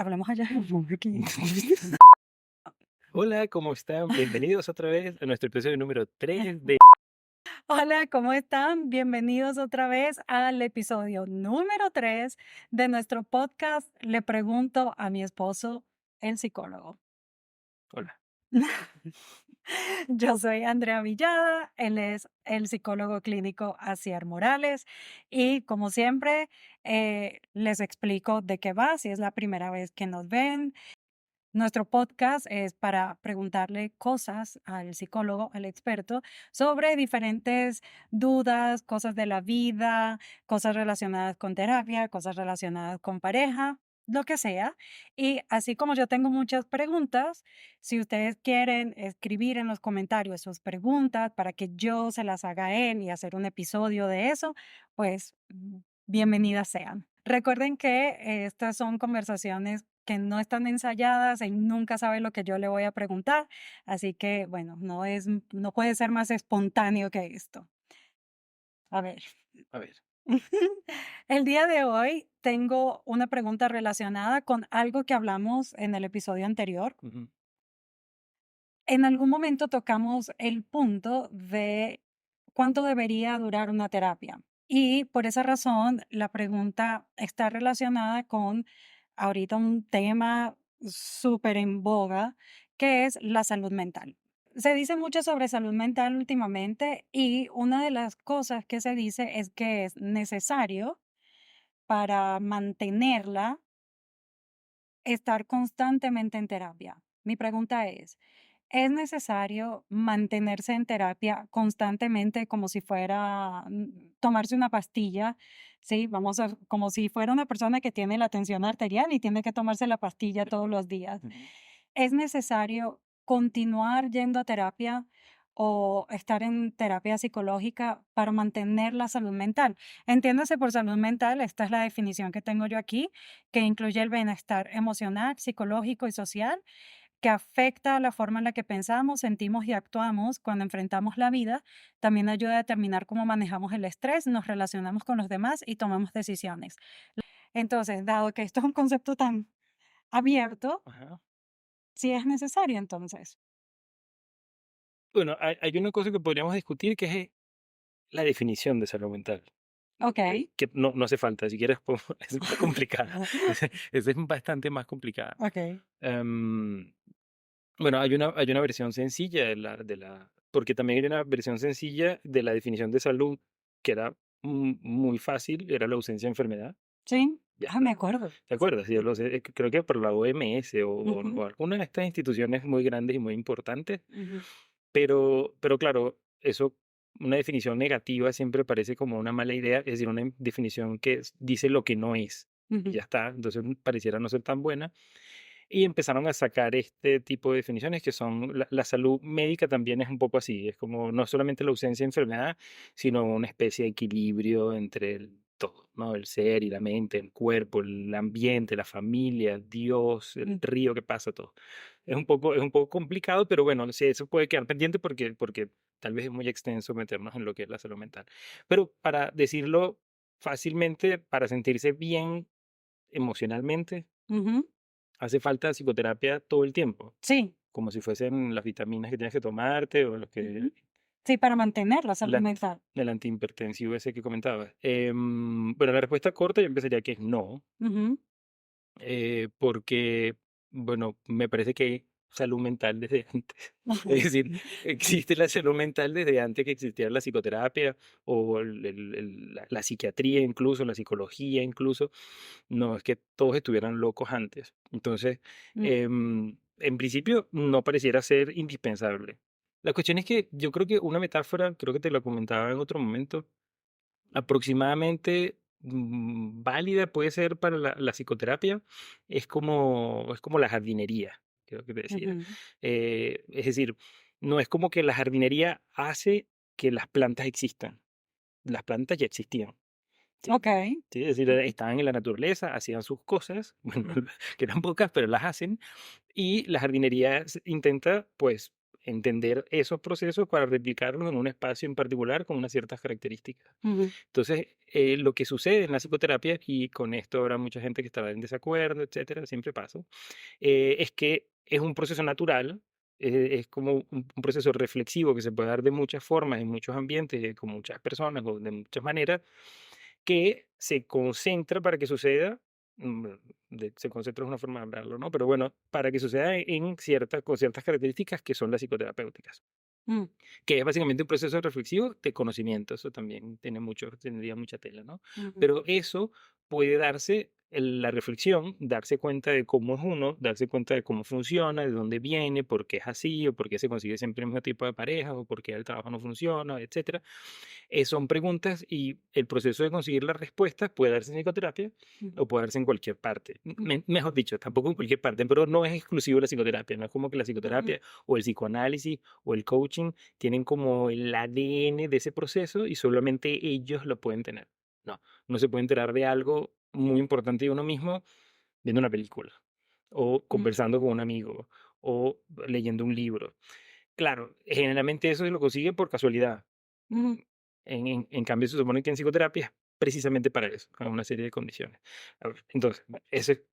Hablemos allá. Aquí. Hola, ¿cómo están? Bienvenidos otra vez a nuestro episodio número 3 de... Hola, ¿cómo están? Bienvenidos otra vez al episodio número 3 de nuestro podcast. Le pregunto a mi esposo, el psicólogo. Hola. Yo soy Andrea Villada, él es el psicólogo clínico Asier Morales y como siempre les explico de qué va si es la primera vez que nos ven. Nuestro podcast es para preguntarle cosas al psicólogo, al experto, sobre diferentes dudas, cosas de la vida, cosas relacionadas con terapia, cosas relacionadas con pareja, lo que sea. Y así como yo tengo muchas preguntas, si ustedes quieren escribir en los comentarios sus preguntas para que yo se las haga a él y hacer un episodio de eso, pues bienvenidas sean. Recuerden que estas son conversaciones que no están ensayadas y nunca sabe lo que yo le voy a preguntar, así que bueno, no puede ser más espontáneo que esto. A ver. A ver. El día de hoy tengo una pregunta relacionada con algo que hablamos en el episodio anterior. Ujú. En algún momento tocamos el punto de cuánto debería durar una terapia. Y por esa razón, la pregunta está relacionada con ahorita un tema súper en boga, que es la salud mental. Se dice mucho sobre salud mental últimamente y una de las cosas que se dice es que es necesario para mantenerla estar constantemente en terapia. Mi pregunta ¿es necesario mantenerse en terapia constantemente como si fuera tomarse una pastilla? Sí, como si fuera una persona que tiene la tensión arterial y tiene que tomarse la pastilla todos los días. Ujú. ¿Es necesario continuar yendo a terapia o estar en terapia psicológica para mantener la salud mental? Entiéndase por salud mental, esta es la definición que tengo yo aquí, que incluye el bienestar emocional, psicológico y social que afecta la forma en la que pensamos, sentimos y actuamos cuando enfrentamos la vida. También ayuda a determinar cómo manejamos el estrés, nos relacionamos con los demás y tomamos decisiones. Entonces, dado que esto es un concepto tan abierto, Ajá. sí es necesario entonces. Bueno, hay una cosa que podríamos discutir que es la definición de salud mental. Ok. Que no hace falta, si quieres, es más complicada. Esa es bastante más complicada. Ok. Em, bueno, hay una versión sencilla porque también hay una versión sencilla de la definición de salud que era muy fácil, era la ausencia de enfermedad. Sí. Ya Ah, me está. acuerdo. ¿Te acuerdas? Sí, yo lo sé, creo que por la OMS Ujú, o alguna de estas instituciones muy grandes y muy importantes, ujú, pero claro, eso, una definición negativa siempre parece como una mala idea, es decir, una definición que dice lo que no es y ujú, ya está, entonces pareciera no ser tan buena. Y empezaron a sacar este tipo de definiciones que son, la salud médica también es un poco así, es como no solamente la ausencia de enfermedad, sino una especie de equilibrio entre todo, ¿no? El ser y la mente, el cuerpo, el ambiente, la familia, Dios, el mm. río que pasa, todo. Es un poco complicado, pero bueno, sí, eso puede quedar pendiente porque tal vez es muy extenso meternos en lo que es la salud mental. Pero para decirlo fácilmente, para sentirse bien emocionalmente, Ujú. hace falta psicoterapia todo el tiempo, Sí. como si fuesen las vitaminas que tienes que tomarte o Ujú. Sí, para mantener la salud la- mental. el antihipertensivo ese que comentabas. Bueno, la respuesta corta yo empezaría que es no, Ujú. porque, bueno, me parece que hay salud mental desde antes. Es decir, existe la salud mental desde antes que existiera la psicoterapia o la psiquiatría incluso, la psicología incluso. No es que todos estuvieran locos antes. Entonces, Mm, en principio, no pareciera ser indispensable. La cuestión es que yo creo que una metáfora, creo que te lo comentaba en otro momento, aproximadamente válida puede ser para la psicoterapia, es como la jardinería, creo que te decía. ujú. Es decir, no es como que la jardinería hace que las plantas existan, las plantas ya existían. Sí, Okey. sí, es decir, estaban en la naturaleza, hacían sus cosas, bueno, que eran pocas, pero las hacen, y la jardinería intenta, pues, entender esos procesos para replicarlos en un espacio en particular con unas ciertas características. Ujú, Entonces, lo que sucede en la psicoterapia, y con esto habrá mucha gente que estará en desacuerdo, etcétera, siempre pasa, es que es un proceso natural, es como un proceso reflexivo que se puede dar de muchas formas, en muchos ambientes, con muchas personas o de muchas maneras, que se concentra para que suceda, mm, se concentra es una forma de hablarlo, ¿no? Pero bueno, para que suceda en ciertas, con ciertas características que son las psicoterapéuticas, mm, que es básicamente un proceso reflexivo de conocimiento. Eso también tiene mucho, tendría mucha tela, ¿no? ujú, Pero eso puede darse, la reflexión, darse cuenta de cómo es uno, darse cuenta de cómo funciona, de dónde viene, por qué es así, o por qué se consigue siempre el mismo tipo de pareja, o por qué el trabajo no funciona, etcétera. Son preguntas y el proceso de conseguir las respuestas puede darse en psicoterapia ujú, o puede darse en cualquier parte. ujú, Mejor dicho, tampoco en cualquier parte, pero no es exclusivo de la psicoterapia. No es como que la ujú, psicoterapia o el psicoanálisis o el coaching tienen como el ADN de ese proceso y solamente ellos lo pueden tener. No, no se puede enterar de algo muy importante de uno mismo viendo una película o ujú, conversando con un amigo o leyendo un libro. Claro, generalmente eso se lo consigue por casualidad. ujú, En cambio, se supone que en psicoterapia es precisamente para eso, para una serie de condiciones. A ver, entonces, ese,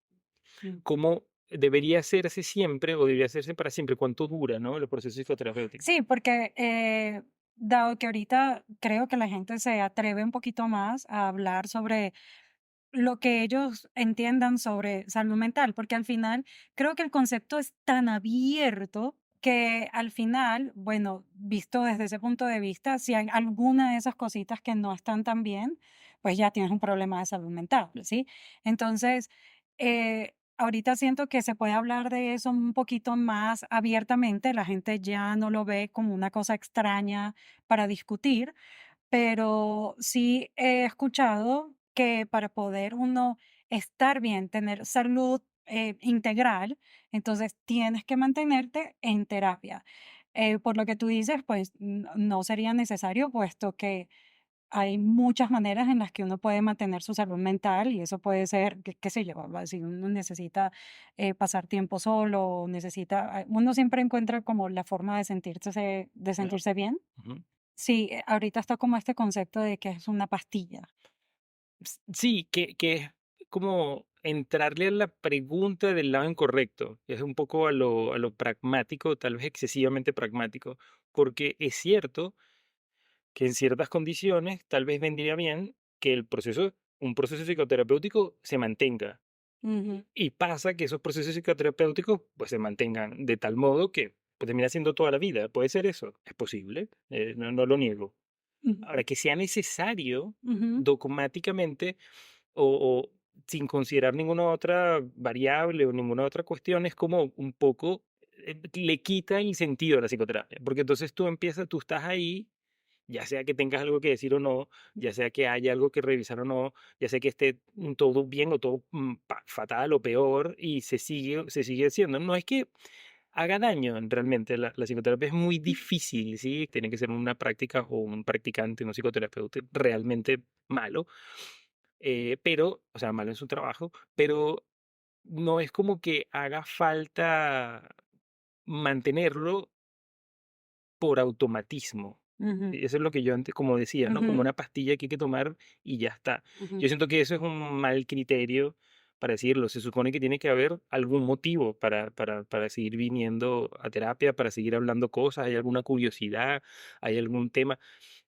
ujú. ¿cómo debería hacerse siempre o debería hacerse para siempre? ¿Cuánto dura, no, el proceso psicoterapéutico? Sí, porque, dado que ahorita creo que la gente se atreve un poquito más a hablar sobre lo que ellos entiendan sobre salud mental, porque al final creo que el concepto es tan abierto que al final, bueno, visto desde ese punto de vista, si hay alguna de esas cositas que no están tan bien, pues ya tienes un problema de salud mental, ¿sí? Entonces, ahorita siento que se puede hablar de eso un poquito más abiertamente, la gente ya no lo ve como una cosa extraña para discutir, pero sí he escuchado que para poder uno estar bien, tener salud integral, entonces tienes que mantenerte en terapia. Por lo que tú dices, pues no sería necesario, puesto que hay muchas maneras en las que uno puede mantener su salud mental y eso puede ser, qué sé yo, si uno necesita pasar tiempo solo, o necesita, uno siempre encuentra como la forma de Claro. sentirse bien. Ujú. Sí, ahorita está como este concepto de que es una pastilla. Sí, que es como entrarle a la pregunta del lado incorrecto. Es un poco a lo pragmático, tal vez excesivamente pragmático, porque es cierto que en ciertas condiciones tal vez vendría bien que el proceso, un proceso psicoterapéutico se mantenga. Ujú, Y pasa que esos procesos psicoterapéuticos pues se mantengan de tal modo que pues, termina siendo toda la vida. ¿Puede ser eso? Es posible, no, no lo niego. ujú, Ahora, que sea necesario ujú, dogmáticamente o sin considerar ninguna otra variable o ninguna otra cuestión, es como un poco, le quita el sentido a la psicoterapia, porque entonces tú empiezas, tú estás ahí, ya sea que tengas algo que decir o no, ya sea que haya algo que revisar o no, ya sea que esté todo bien o todo fatal o peor, y se sigue haciendo. No es que haga daño realmente, la psicoterapia es muy difícil, ¿sí? Tiene que ser una práctica o un practicante, un psicoterapeuta realmente malo, pero, o sea, malo en su trabajo, pero no es como que haga falta mantenerlo por automatismo. ujú, Eso es lo que yo antes, como decía, ¿no? Como ujú, una pastilla que hay que tomar y ya está. ujú, Yo siento que eso es un mal criterio para decirlo. Se supone que tiene que haber algún motivo para seguir viniendo a terapia, para seguir hablando cosas, hay alguna curiosidad, hay algún tema.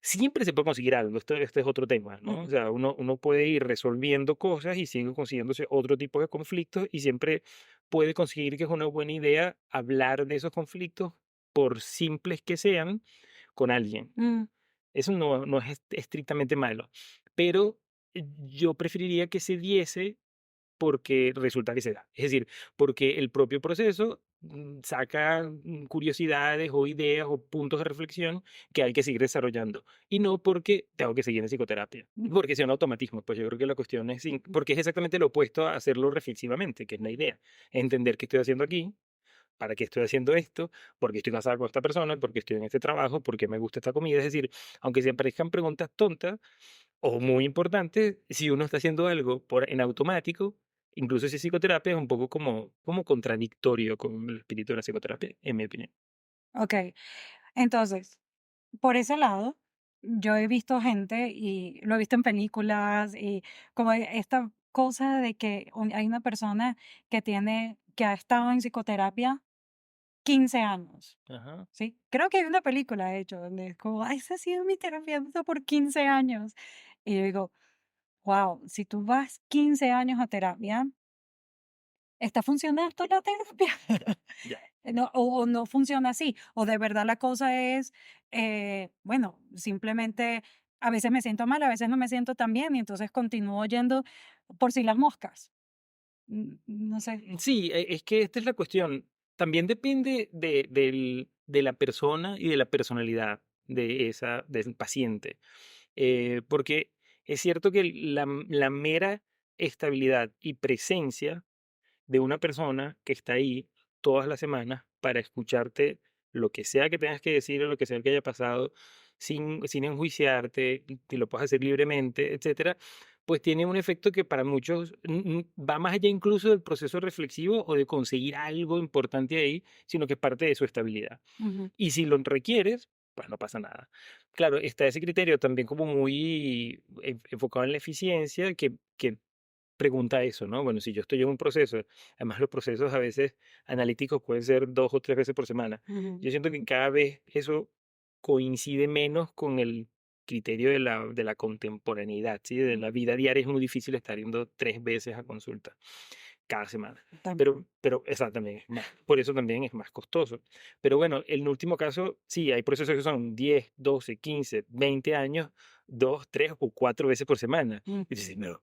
Siempre se puede conseguir algo, esto es otro tema, ¿no? O ujú, sea, uno puede ir resolviendo cosas y sigue consiguiéndose otro tipo de conflictos y siempre puede conseguir que es una buena idea hablar de esos conflictos, por simples que sean, con alguien. mm, Eso no es estrictamente malo, pero yo preferiría que se diese porque resulta que se da. Es decir, porque el propio proceso saca curiosidades o ideas o puntos de reflexión que hay que seguir desarrollando. Y no porque tengo que seguir en psicoterapia. mm, Porque sea un automatismo. Pues yo creo que la cuestión es, ujú, porque es exactamente lo opuesto a hacerlo reflexivamente, que es la idea. Entender qué estoy haciendo aquí, para qué estoy haciendo esto, por qué estoy casada con esta persona, por qué estoy en este trabajo, por qué me gusta esta comida. Es decir, aunque se parezcan preguntas tontas o muy importantes, si uno está haciendo algo en automático, incluso si es psicoterapia, es un poco como contradictorio con el espíritu de la psicoterapia, en mi opinión. okey. Entonces, por ese lado, yo he visto gente, y lo he visto en películas, y como esta cosa de que hay una persona que ha estado en psicoterapia 15 años, Ajá. ¿sí? Creo que hay una película, de hecho, donde es como: "Ay, ese ha sido mi terapeuta por 15 años". Y yo digo: "Guau, si tú vas 15 años a terapia, ¿está funcionando la terapia?". Ya. No, o no funciona así, o de verdad la cosa es, bueno, simplemente a veces me siento mal, a veces no me siento tan bien, y entonces continúo yendo por si las moscas. No sé. Sí, es que esta es la cuestión. También depende de la persona y de la personalidad del paciente. Porque es cierto que la mera estabilidad y presencia de una persona que está ahí todas las semanas para escucharte lo que sea que tengas que decir o lo que sea que haya pasado, sin enjuiciarte, y lo puedes hacer libremente, etcétera, pues tiene un efecto que para muchos va más allá incluso del proceso reflexivo o de conseguir algo importante ahí, sino que es parte de su estabilidad. Ujú, Y si lo requieres, pues no pasa nada. Claro, está ese criterio también como muy enfocado en la eficiencia que pregunta eso, ¿no? Bueno, si yo estoy en un proceso, además los procesos a veces analíticos pueden ser 2 o 3 veces por semana. ujú, Yo siento que cada vez eso coincide menos con el criterio de la contemporaneidad, ¿sí? De la vida diaria es muy difícil estar yendo 3 veces a consulta cada semana. Pero exactamente, por eso también es más costoso. Pero bueno, en último caso, sí, hay procesos que son 10, 12, 15, 20 años, 2, 3 o 4 veces por semana. ujú, Y dices, no,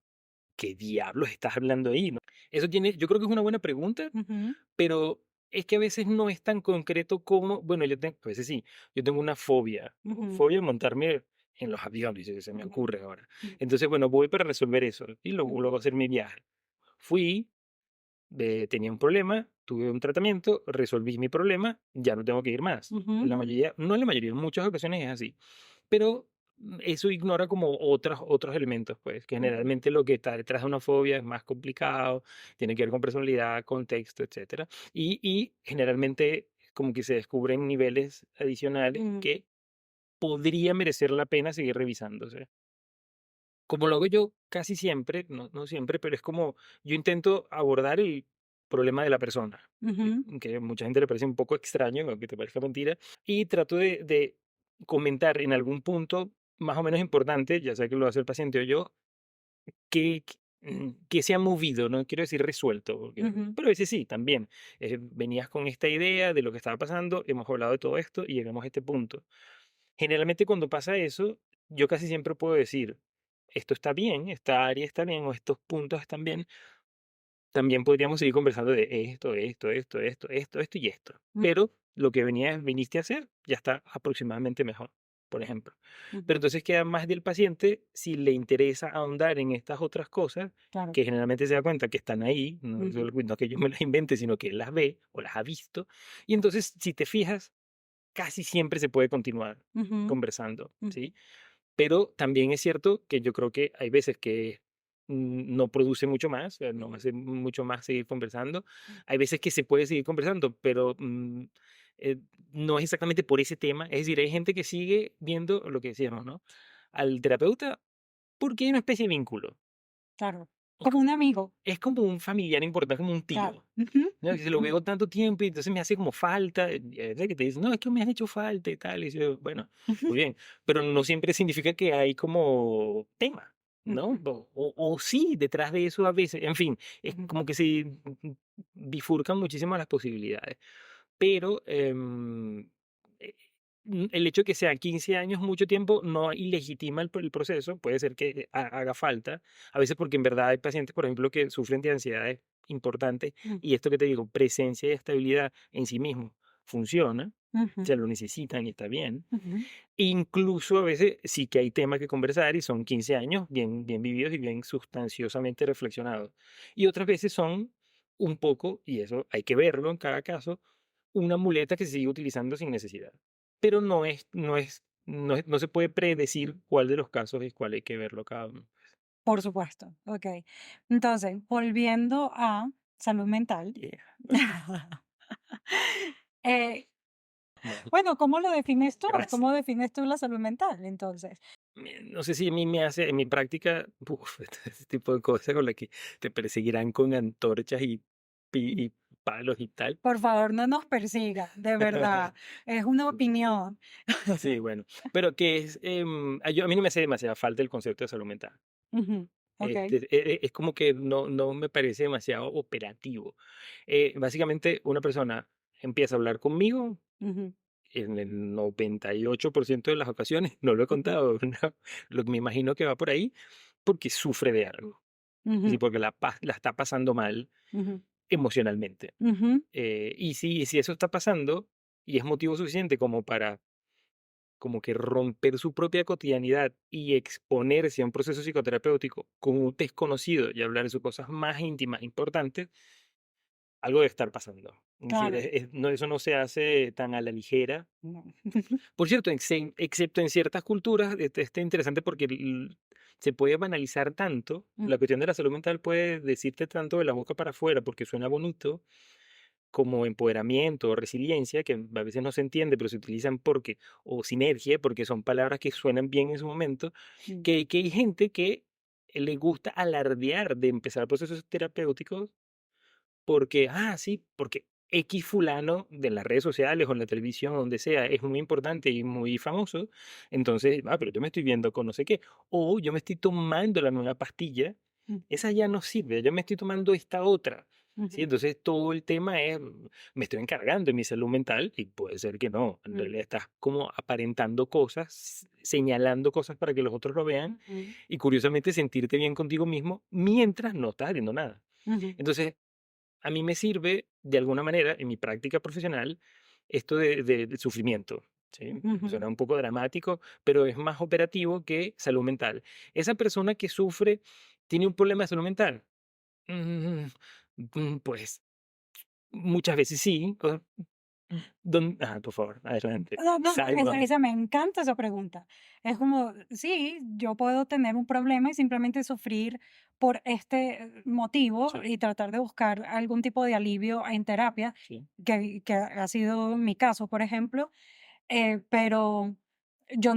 ¿qué diablos estás hablando ahí, no? Eso tiene yo creo que es una buena pregunta, ujú, pero es que a veces no es tan concreto como, bueno, yo tengo a veces sí, yo tengo una fobia, ujú, fobia de montarme en los aviones, se me ujú, ocurre ahora. ujú, Entonces, bueno, voy para resolver eso y luego ujú, luego hacer mi viaje. Fui, tenía un problema, tuve un tratamiento, resolví mi problema, ya no tengo que ir más. En ujú, la mayoría, no en la mayoría, en muchas ocasiones es así. Pero eso ignora como otros elementos, pues, que ujú, generalmente lo que está detrás de una fobia es más complicado, tiene que ver con personalidad, contexto, etcétera. Y generalmente como que se descubren niveles adicionales ujú, que podría merecer la pena seguir revisándose. Como lo hago yo casi siempre, no siempre, pero es como yo intento abordar el problema de la persona, ujú, que a mucha gente le parece un poco extraño, aunque te parezca mentira, y trato de comentar en algún punto más o menos importante, ya sea que lo hace el paciente o yo, que se ha movido, no quiero decir resuelto, ujú, pero a veces sí, también. Venías con esta idea de lo que estaba pasando, hemos hablado de todo esto y llegamos a este punto. Generalmente cuando pasa eso, yo casi siempre puedo decir, esto está bien, esta área está bien o estos puntos están bien. También podríamos seguir conversando de esto y esto. ujú, Pero lo que viniste a hacer ya está aproximadamente mejor, por ejemplo. Pero ujú, entonces queda más del paciente si le interesa ahondar en estas otras cosas, claro. que generalmente se da cuenta que están ahí, Ujú, no que yo me las invente, sino que él las ve o las ha visto. Y entonces, si te fijas, casi siempre se puede continuar ujú, conversando, ujú, ¿sí? Pero también es cierto que yo creo que hay veces que no produce mucho más, no hace mucho más seguir conversando. Hay veces que se puede seguir conversando, pero eh, no es exactamente por ese tema. Es decir, hay gente que sigue viendo lo que decíamos, ¿no? Al terapeuta porque hay una especie de vínculo. claro. Es Como co- un amigo, es como un familiar importante, como un claro. tío. Ujú, ¿No? Que se lo ujú, veo tanto tiempo y entonces me hace como falta. Que te dicen, no, es que me has hecho falta y tal. Y yo, bueno, ujú, muy bien. Pero no siempre significa que hay como tema, ¿no? ujú, O sí, detrás de eso a veces. En fin, es ujú, como que se bifurcan muchísimo las posibilidades. Pero eh, el hecho de que sean 15 años, mucho tiempo, no ilegitima el proceso. Puede ser que haga falta. A veces porque en verdad hay pacientes, por ejemplo, que sufren de ansiedades importantes ujú, y esto que te digo, presencia y estabilidad en sí mismo funciona, ujú, se lo necesitan y está bien. ujú, Incluso a veces sí que hay temas que conversar y son 15 años bien, bien vividos y bien sustanciosamente reflexionados. Y otras veces son un poco, y eso hay que verlo en cada caso, una muleta que se sigue utilizando sin necesidad. Pero no se puede predecir cuál de los casos es cuál hay que verlo cada uno. por supuesto, okey. Entonces, volviendo a salud mental, Yeah. eh, Bueno, Bueno, ¿cómo lo defines tú? gracias. ¿Cómo defines tú la salud mental, entonces? No sé si a mí me hace, en mi práctica, ese tipo de cosas con las que te perseguirán con antorchas y palos y tal. Por favor, no nos persiga, de verdad. Es una opinión. Sí, bueno, pero que es, a mí no me hace demasiada falta el concepto de salud mental. Ujú, okey. Es como que no me parece demasiado operativo. Básicamente, una persona empieza a hablar conmigo Ujú, en el 98% de las ocasiones, no lo he ujú, contado, ¿no? Lo que me imagino que va por ahí, porque sufre de algo, es ujú, decir, porque la está pasando mal ujú, emocionalmente. ujú, Y si eso está pasando y es motivo suficiente como para como que romper su propia cotidianidad y exponerse a un proceso psicoterapéutico con un desconocido y hablar de sus cosas más íntimas, importantes, algo debe estar pasando. Es decir, claro. no, eso no se hace tan a la ligera. No. Por cierto, excepto en ciertas culturas, este es interesante porque se puede banalizar tanto, la cuestión de la salud mental puede decirte tanto de la boca para afuera porque suena bonito, como empoderamiento o resiliencia, que a veces no se entiende, pero se utilizan porque, o sinergia, porque son palabras que suenan bien en su momento, Mm, que hay gente que le gusta alardear de empezar procesos terapéuticos porque, sí, porque X fulano de las redes sociales o en la televisión o donde sea es muy importante y muy famoso, entonces, pero yo me estoy viendo con no sé qué, o yo me estoy tomando la nueva pastilla, mm, esa ya no sirve, yo me estoy tomando esta otra. ¿Sí? ujú, Entonces todo el tema es, me estoy encargando de mi salud mental y puede ser que no, en mm, realidad estás como aparentando cosas, señalando cosas para que los otros lo vean ujú, y curiosamente sentirte bien contigo mismo mientras no estás haciendo nada. ujú, Entonces, a mí me sirve de alguna manera en mi práctica profesional esto del sufrimiento. ¿Sí? ujú. Suena un poco dramático, pero es más operativo que salud mental. Esa persona que sufre tiene un problema de salud mental. Mm, pues muchas veces sí. Por favor, adelante. No, no, Salva. esa me encanta esa pregunta. Es como, sí, yo puedo tener un problema y simplemente sufrir por este motivo Sí, y tratar de buscar algún tipo de alivio en terapia, sí. que ha sido mi caso, por ejemplo. Pero yo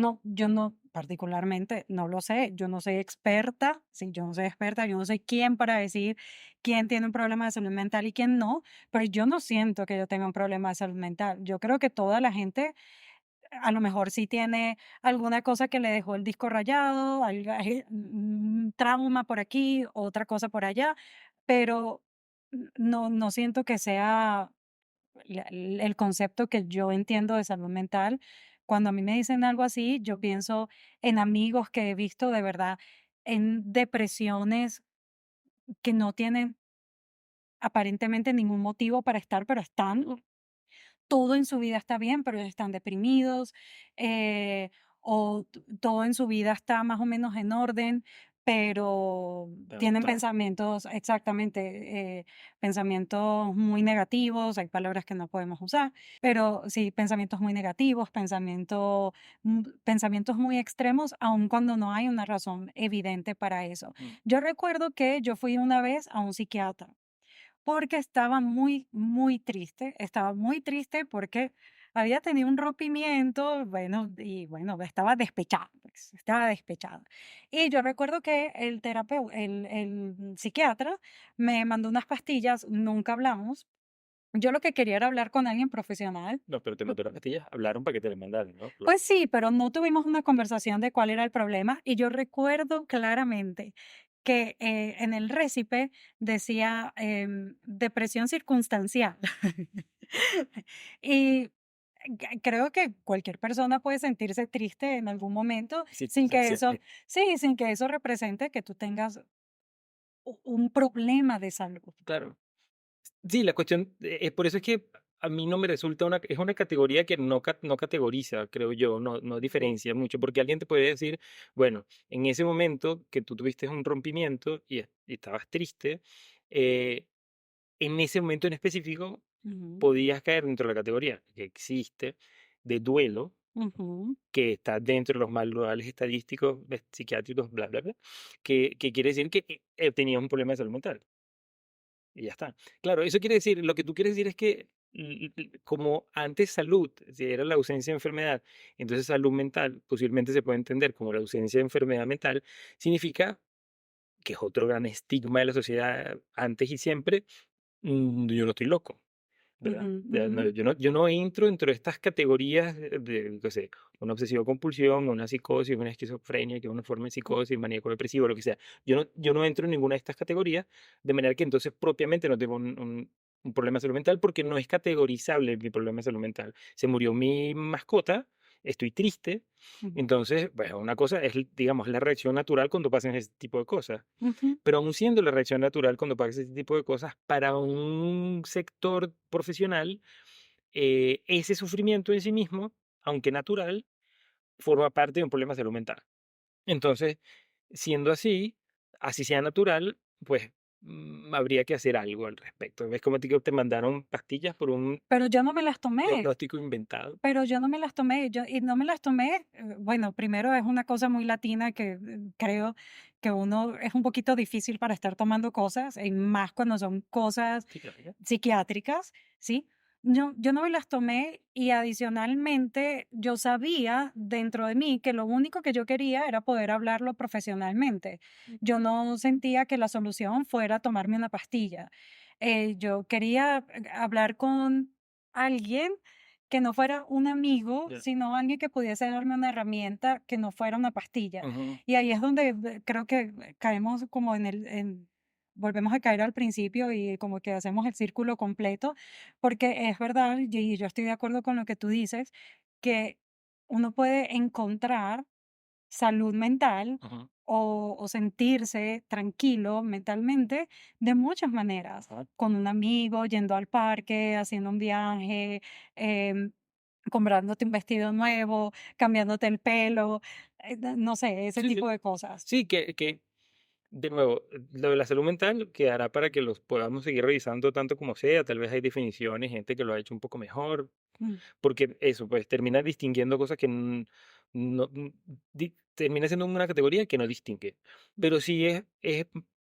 no, particularmente, no lo sé. Yo no soy experta, sí, yo no soy experta, yo no soy quién para decir quién tiene un problema de salud mental y quién no, pero yo no siento que yo tenga un problema de salud mental. Yo creo que toda la gente a lo mejor sí tiene alguna cosa que le dejó el disco rayado, un trauma por aquí, otra cosa por allá, pero no siento que sea el concepto que yo entiendo de salud mental. Cuando a mí me dicen algo así, yo pienso en amigos que he visto de verdad en depresiones que no tienen aparentemente ningún motivo para estar, pero están. Todo en su vida está bien, pero están deprimidos, o todo en su vida está más o menos en orden, pero Pero tienen está. pensamientos, exactamente, pensamientos muy negativos, hay palabras que no podemos usar, pero sí, pensamientos muy negativos, pensamientos muy extremos, aun cuando no hay una razón evidente para eso. Mm, Yo recuerdo que yo fui una vez a un psiquiatra porque estaba muy, estaba muy triste porque había tenido un rompimiento, bueno, y bueno, estaba despechada, pues, estaba despechada. Y yo recuerdo que el psiquiatra me mandó unas pastillas, nunca hablamos. Yo lo que quería era hablar con alguien profesional. No, pero te mandó las pastillas, hablaron para que te las mandaran, ¿no? Claro. Pues sí, pero no tuvimos una conversación de cuál era el problema y yo recuerdo claramente que en el récipe decía depresión circunstancial. Y creo que cualquier persona puede sentirse triste en algún momento sin que eso, Circunstanciales. sí, sin que eso represente que tú tengas un problema de salud. Claro. Sí, la cuestión, por eso es que a mí no me resulta es una categoría que no categoriza, creo yo, no diferencia mucho, porque alguien te puede decir, bueno, en ese momento que tú tuviste un rompimiento y estabas triste, eh, en ese momento en específico Ujú, podías caer dentro de la categoría que existe de duelo, ujú, que está dentro de los manuales estadísticos, psiquiátricos, bla, bla, bla, que quiere decir que tenías un problema de salud mental. Y ya está. Claro, eso quiere decir, lo que tú quieres decir es que como antes salud, si era la ausencia de enfermedad, entonces salud mental posiblemente se puede entender como la ausencia de enfermedad mental, significa que es otro gran estigma de la sociedad antes y siempre, yo no estoy loco, Ujú, ¿verdad? Ya ujú, no, yo no entro dentro de estas categorías de, qué sé, una obsesión compulsión, una psicosis, una esquizofrenia, que es una forma de psicosis, maníaco depresivo, lo que sea. Yo no entro en ninguna de estas categorías, de manera que entonces propiamente no tengo un problema de salud mental porque no es categorizable mi problema de salud mental. Se murió mi mascota, estoy triste, ujú, entonces, bueno, una cosa es, digamos, la reacción natural cuando pasan ese tipo de cosas. ujú, Pero aun siendo la reacción natural cuando pasa ese tipo de cosas, para un sector profesional, ese sufrimiento en sí mismo, aunque natural, forma parte de un problema de salud mental. Entonces, siendo así, así sea natural, pues habría que hacer algo al respecto. ¿Ves cómo te mandaron pastillas por un pero yo no me las tomé. diagnóstico inventado? Pero yo no me las tomé, y no me las tomé, bueno, primero es una cosa muy latina que creo que uno es un poquito difícil para estar tomando cosas, y más cuando son cosas Sí, claro, ya. psiquiátricas, ¿sí? Yo no me las tomé y adicionalmente yo sabía dentro de mí que lo único que yo quería era poder hablarlo profesionalmente. Yo no sentía que la solución fuera tomarme una pastilla. Yo quería hablar con alguien que no fuera un amigo, Ya. sino alguien que pudiese darme una herramienta que no fuera una pastilla. Ujú, Y ahí es donde creo que caemos como volvemos a caer al principio y como que hacemos el círculo completo, porque es verdad, y yo estoy de acuerdo con lo que tú dices, que uno puede encontrar salud mental ujú. o sentirse tranquilo mentalmente de muchas maneras, Ajá. con un amigo, yendo al parque, haciendo un viaje, em, comprándote un vestido nuevo, cambiándote el pelo, no sé, ese Sí, tipo sí. de cosas. Sí, que de nuevo, lo de la salud mental quedará para que los podamos seguir revisando tanto como sea. Tal vez hay definiciones, gente que lo ha hecho un poco mejor, Mm, porque eso, pues termina distinguiendo cosas que no, termina siendo una categoría que no distingue. Pero sí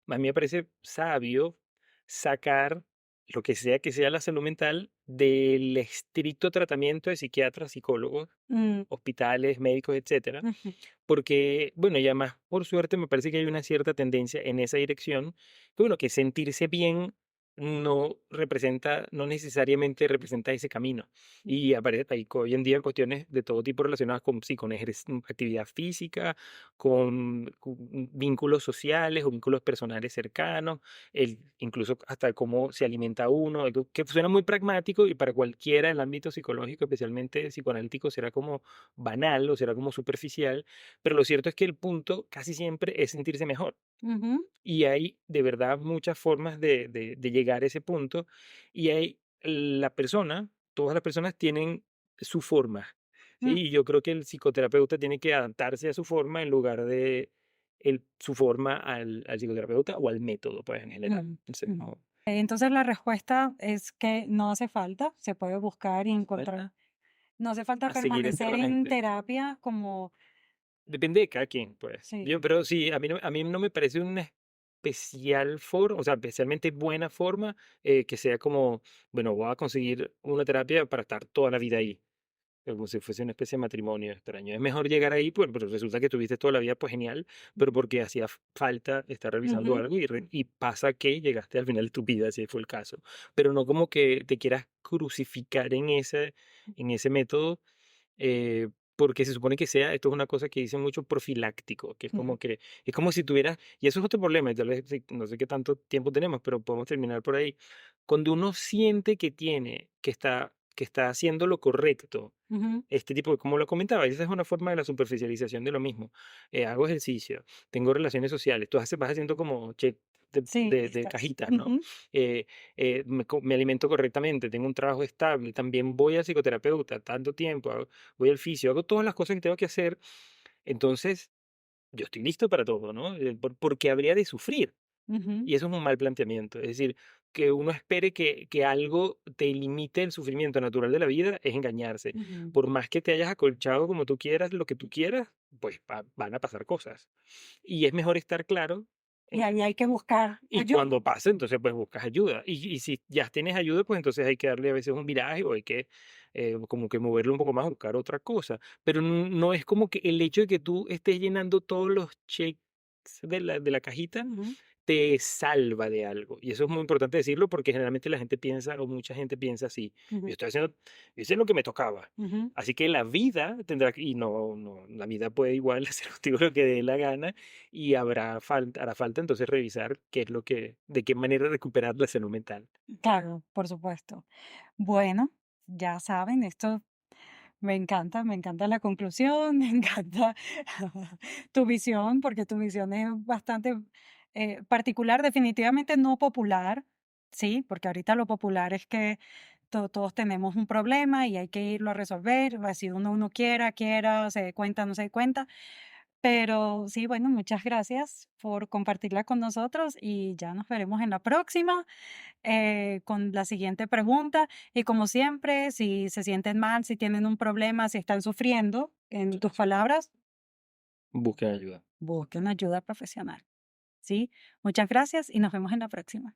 a mí me parece sabio sacar lo que sea la salud mental del estricto tratamiento de psiquiatras, psicólogos, mm, hospitales, médicos, etcétera, ujú, porque, bueno, y además, por suerte, me parece que hay una cierta tendencia en esa dirección, que bueno, que sentirse bien no necesariamente representa ese camino. Y aparece ahí hoy en día cuestiones de todo tipo relacionadas con, sí, con actividad física, con vínculos sociales o vínculos personales cercanos, incluso hasta cómo se alimenta uno, algo que suena muy pragmático y para cualquiera en el ámbito psicológico, especialmente psicoanalítico, será como banal o será como superficial, pero lo cierto es que el punto casi siempre es sentirse mejor. ujú, Y hay de verdad muchas formas de llegar a ese punto. Y hay todas las personas tienen su forma. mm, ¿Sí? Y yo creo que el psicoterapeuta tiene que adaptarse a su forma en lugar de su forma al psicoterapeuta o al método, pues en general. mm, Entonces, mm. no Entonces la respuesta es que no hace falta, se puede buscar y hace encontrar. falta No hace falta a seguir permanecer en eternamente. terapia como Depende de cada quien, pues. sí. Pero sí, a mí no me parece una especial forma, o sea, especialmente buena forma, que sea como, bueno, voy a conseguir una terapia para estar toda la vida ahí, como si fuese una especie de matrimonio extraño. Es mejor llegar ahí, pues, pero resulta que tuviste toda la vida, pues genial, pero porque hacía falta estar revisando Ujú, algo y pasa que llegaste al final de tu vida, si fue el caso. Pero no como que te quieras crucificar en ese método, porque se supone que esto es una cosa que dicen mucho profiláctico, que es ujú, como que, es como si tuvieras, y eso es otro problema, y tal vez no sé qué tanto tiempo tenemos, pero podemos terminar por ahí. Cuando uno siente que está haciendo lo correcto, ujú. este tipo, como lo comentaba, esa es una forma de la superficialización de lo mismo. Hago ejercicio, tengo relaciones sociales, vas haciendo como check de, Sí, de- de listas. cajitas, ¿no? Ujú, Eh, me alimento correctamente, tengo un trabajo estable, también voy al psicoterapeuta tanto tiempo, voy al fisio, hago todas las cosas que tengo que hacer, entonces yo estoy listo para todo, ¿no? Porque habría de sufrir. ujú, Y eso es un mal planteamiento. Es decir, que uno espere que algo te limite el sufrimiento natural de la vida es engañarse. ujú, Por más que te hayas acolchado como tú quieras, lo que tú quieras, pues van a pasar cosas. Y es mejor estar claro Y ahí hay que buscar Y ayuda. cuando pasa, entonces, pues, buscas ayuda. Y si ya tienes ayuda, pues, entonces hay que darle a veces un viraje, o hay que, como que moverlo un poco más, buscar otra cosa. Pero no es como que el hecho de que tú estés llenando todos los checks de la cajita, Ujú, te salva de algo. Y eso es muy importante decirlo, porque generalmente la gente piensa, o mucha gente piensa así: "Yo ujú, hice lo que me tocaba". ujú. Así que la vida tendrá que, y no, la vida puede igual hacer contigo lo que dé la gana, y hará falta entonces revisar qué es lo que de qué manera recuperar la salud mental. Claro, por supuesto. Bueno, ya saben, esto me encanta la conclusión, me encanta tu visión, porque tu visión es bastante particular, definitivamente no popular, sí, porque ahorita lo popular es que todos tenemos un problema y hay que irlo a resolver, así uno quiera, se dé cuenta, no se dé cuenta. Pero sí, bueno, muchas gracias por compartirla con nosotros y ya nos veremos en la próxima con la siguiente pregunta. Y como siempre, si se sienten mal, si tienen un problema, si están sufriendo, en tus palabras, Busquen ayuda. busquen ayuda profesional. ¿Sí? Muchas gracias y nos vemos en la próxima.